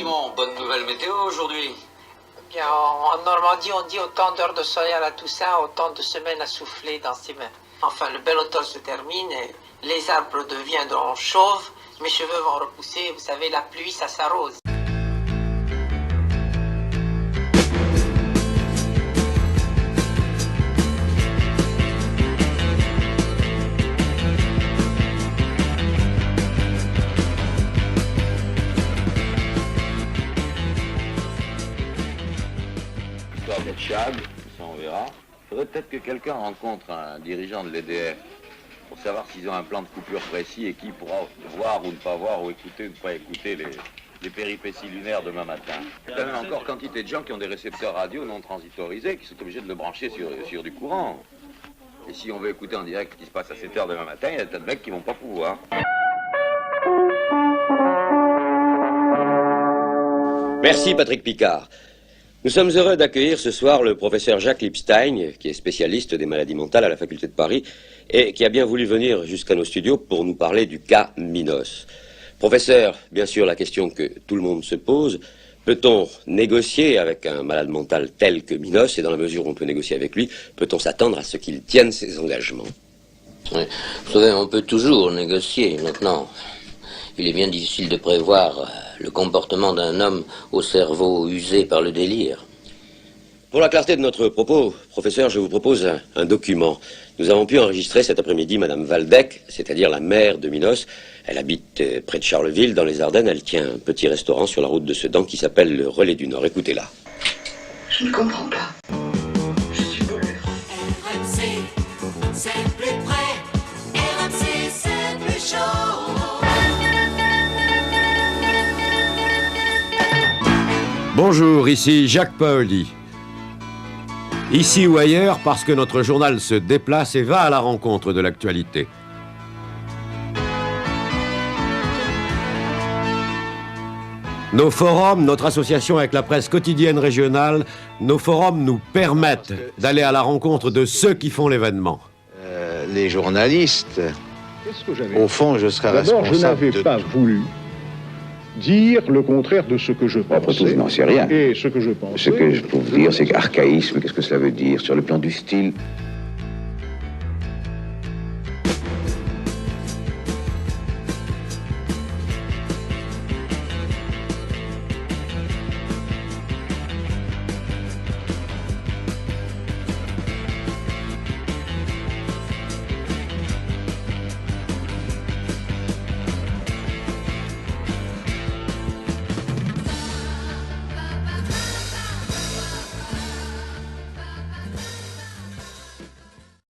Simon, bonne nouvelle météo aujourd'hui. Bien, en Normandie, on dit autant d'heures de soleil à la Toussaint, autant de semaines à souffler dans ses mains. Enfin, le bel automne se termine, et les arbres deviendront chauves, mes cheveux vont repousser, vous savez, la pluie, ça s'arrose. De Tchad, ça on verra. Il faudrait peut-être que quelqu'un rencontre un dirigeant de l'EDF pour savoir s'ils ont un plan de coupure précis et qui pourra voir ou ne pas voir ou écouter ou ne pas écouter les péripéties lunaires demain matin. Il y a quand même encore quantité de gens qui ont des récepteurs radio non transitorisés qui sont obligés de le brancher sur du courant. Et si on veut écouter en direct ce qui se passe à 7 h demain matin, il y a des tas de mecs qui vont pas pouvoir. Merci Patrick Picard. Nous sommes heureux d'accueillir ce soir le professeur Jacques Lipstein, qui est spécialiste des maladies mentales à la faculté de Paris et qui a bien voulu venir jusqu'à nos studios pour nous parler du cas Minos. Professeur, bien sûr, la question que tout le monde se pose, peut-on négocier avec un malade mental tel que Minos, et dans la mesure où on peut négocier avec lui, peut-on s'attendre à ce qu'il tienne ses engagements? Oui. Vous savez, on peut toujours négocier maintenant. Il est bien difficile de prévoir le comportement d'un homme au cerveau usé par le délire. Pour la clarté de notre propos, professeur, je vous propose un document. Nous avons pu enregistrer cet après-midi Madame Waldeck, c'est-à-dire la mère de Minos. Elle habite près de Charleville, dans les Ardennes. Elle tient un petit restaurant sur la route de Sedan qui s'appelle le Relais du Nord. Écoutez-la. Je ne comprends pas. Je suis bouleversé. RMC, c'est plus près. RMC, c'est plus chaud. Bonjour, ici Jacques Paoli. Ici ou ailleurs, parce que notre journal se déplace et va à la rencontre de l'actualité. Nos forums, notre association avec la presse quotidienne régionale, nos forums nous permettent d'aller à la rencontre de ceux qui font l'événement. Les journalistes, au fond, je serais responsable. D'abord, je n'avais pas voulu dire le contraire de ce que je pensais. Après tout, je n'en sais rien. Et ce que je pensais... Ce que je peux vous dire, c'est qu'archaïsme, qu'est-ce que cela veut dire sur le plan du style?